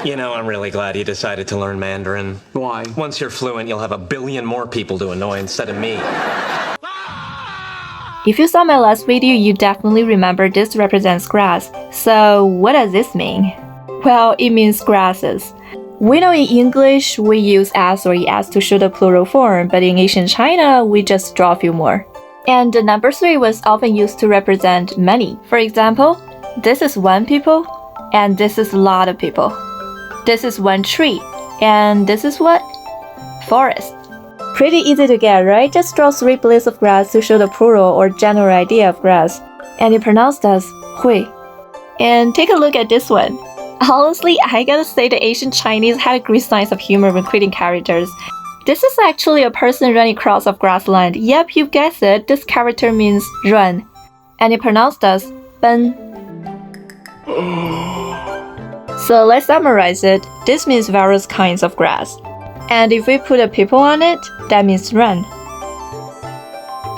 You know, I'm really glad you decided to learn Mandarin. Why? Once you're fluent, you'll have a billion more people to annoy instead of me. If you saw my last video, you definitely remember this represents grass. So what does this mean? Well, it means grasses. We know in English we use s or es to show the plural form, but in ancient China we just draw a few more. And the number 3 was often used to represent many. For example, this is one people, and this is a lot of people. This is one tree, and this is what? Forest. Pretty easy to get, right? Just draw 3 blades of grass to show the plural or general idea of grass. And it pronounced as hui. And take a look at this one. Honestly, I gotta say the ancient Chinese had a great sense of humor when creating characters. This is actually a person running across of grassland. Yep, you guessed it, this character means run. And it pronounced as ben. So let's summarize it. This means various kinds of grass. And if we put a people on it, that means run.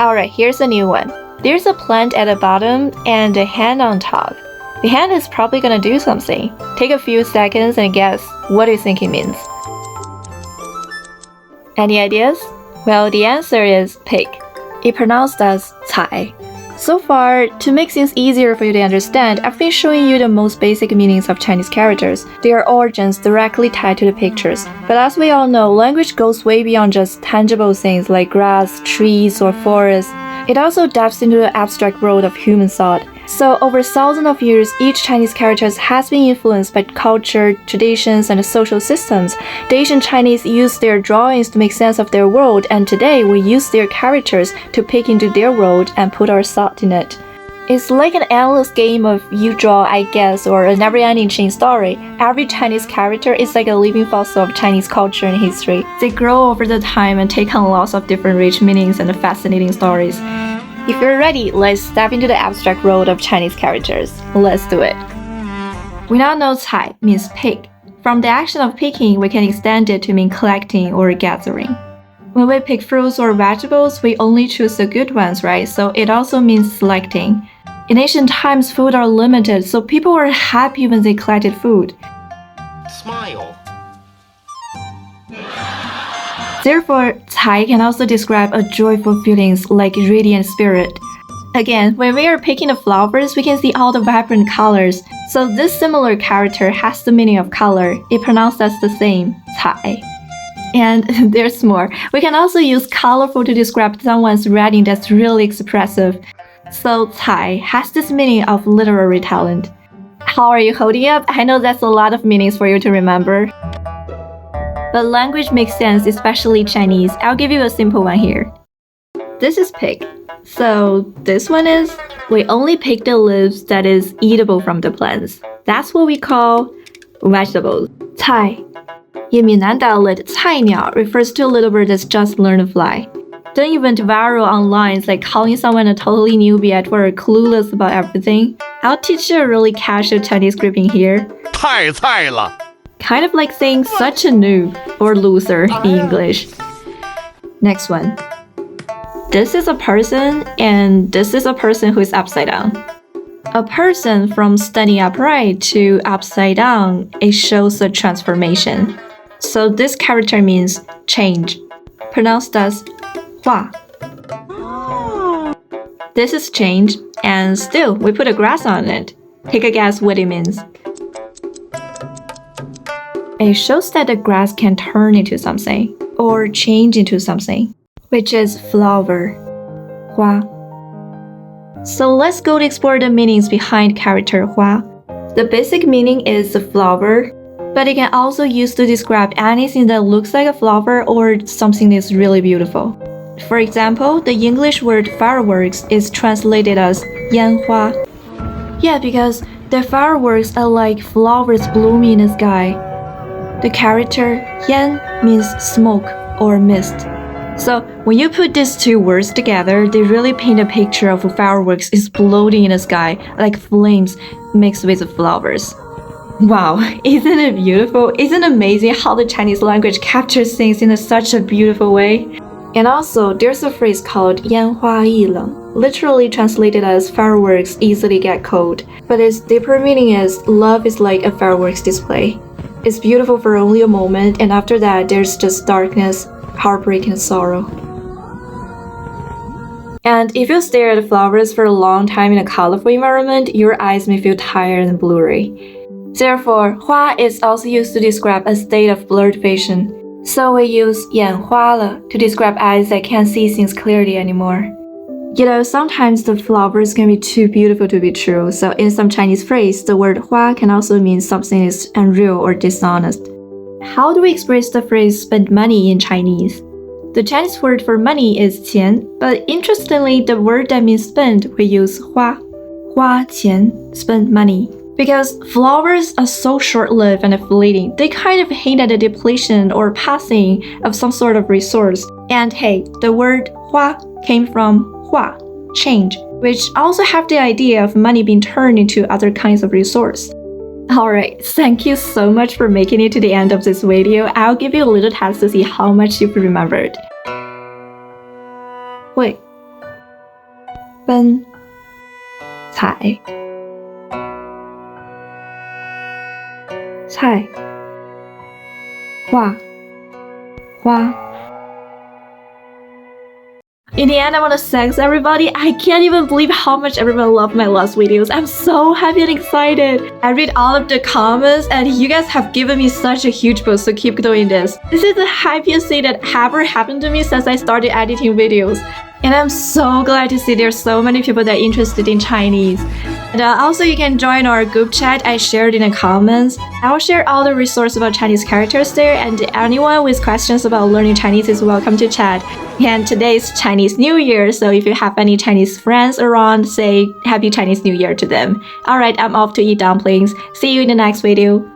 Alright, here's a new one. There's a plant at the bottom and a hand on top. The hand is probably gonna do something. Take a few seconds and guess what do you think it means. Any ideas? Well, the answer is pig. It pronounced as 采. So far, to make things easier for you to understand, I've been showing you the most basic meanings of Chinese characters, their origins directly tied to the pictures. But as we all know, language goes way beyond just tangible things like grass, trees, or forests. It also dives into the abstract world of human thought. So over thousands of years, each Chinese character has been influenced by culture, traditions, and social systems. The ancient Chinese used their drawings to make sense of their world, and today we use their characters to peek into their world and put our thought in it. It's like an endless game of you draw, I guess, or a never-ending chain story. Every Chinese character is like a living fossil of Chinese culture and history. They grow over the time and take on lots of different rich meanings and fascinating stories. If you're ready, let's dive into the abstract world of Chinese characters. Let's do it. We now know 采 means pick. From the action of picking, we can extend it to mean collecting or gathering. When we pick fruits or vegetables, we only choose the good ones, right? So it also means selecting. In ancient times, food are limited, so people were happy when they collected food. Smile. Therefore, 采 can also describe a joyful feelings like radiant spirit. Again, when we are picking the flowers, we can see all the vibrant colors. So this similar character has the meaning of color. It pronounced as the same, 采. And there's more. We can also use colorful to describe someone's writing that's really expressive. So 采 has this meaning of literary talent. How are you holding up? I know that's a lot of meanings for you to remember. But language makes sense, especially Chinese. I'll give you a simple one here. This is pig. So this one is, we only pick the leaves that is eatable from the plants. That's what we call vegetables. 菜. In Minnan dialect, 菜鸟 refers to a little bird that's just learned to fly. Then it went viral online, it's like calling someone a totally newbie at work, clueless about everything. I'll teach you a really casual Chinese greeting here. 太菜了. Kind of like saying such a noob or loser in English. Next one. This is a person and this is a person who is upside down. A person from standing upright to upside down, it shows a transformation. So this character means change. Pronounced as 化. This is change, and still we put a grass on it. Take a guess what it means. It shows that the grass can turn into something or change into something, which is flower, 花. So let's go to explore the meanings behind character 花. The basic meaning is the flower, but it can also used to describe anything that looks like a flower or something that's really beautiful. For example, the English word fireworks is translated as 烟花. Yeah, because the fireworks are like flowers blooming in the sky. The character 烟 means smoke or mist. So when you put these two words together, they really paint a picture of fireworks exploding in the sky like flames mixed with flowers. Wow, isn't it beautiful? Isn't it amazing how the Chinese language captures things in such a beautiful way? And also, there's a phrase called 烟花易冷, literally translated as fireworks easily get cold, but its deeper meaning is love is like a fireworks display. It's beautiful for only a moment, and after that, there's just darkness, heartbreak, and sorrow. And if you stare at flowers for a long time in a colorful environment, your eyes may feel tired and blurry. Therefore, 花 is also used to describe a state of blurred vision. So we use 眼花了 to describe eyes that can't see things clearly anymore. You know, sometimes the flowers can be too beautiful to be true, so in some Chinese phrase, the word 花 can also mean something is unreal or dishonest. How do we express the phrase spend money in Chinese? The Chinese word for money is 钱, but interestingly, the word that means spend, we use 花. 花钱, spend money. Because flowers are so short-lived and fleeting, they kind of hint at the depletion or passing of some sort of resource. And hey, the word 花 came from 化, change, which also have the idea of money being turned into other kinds of resource. Alright, thank you so much for making it to the end of this video. I'll give you a little test to see how much you've remembered. 会 奔 采 菜 画 花 In the end, I want to thank everybody. I can't even believe how much everyone loved my last videos. I'm so happy and excited. I read all of the comments and you guys have given me such a huge boost, so keep doing this. This is the happiest thing that ever happened to me since I started editing videos. And I'm so glad to see there's so many people that are interested in Chinese. And also you can join our group chat I shared in the comments. I'll share all the resources about Chinese characters there, and anyone with questions about learning Chinese is welcome to chat. And today is Chinese New Year, so if you have any Chinese friends around, say Happy Chinese New Year to them. Alright, I'm off to eat dumplings. See you in the next video.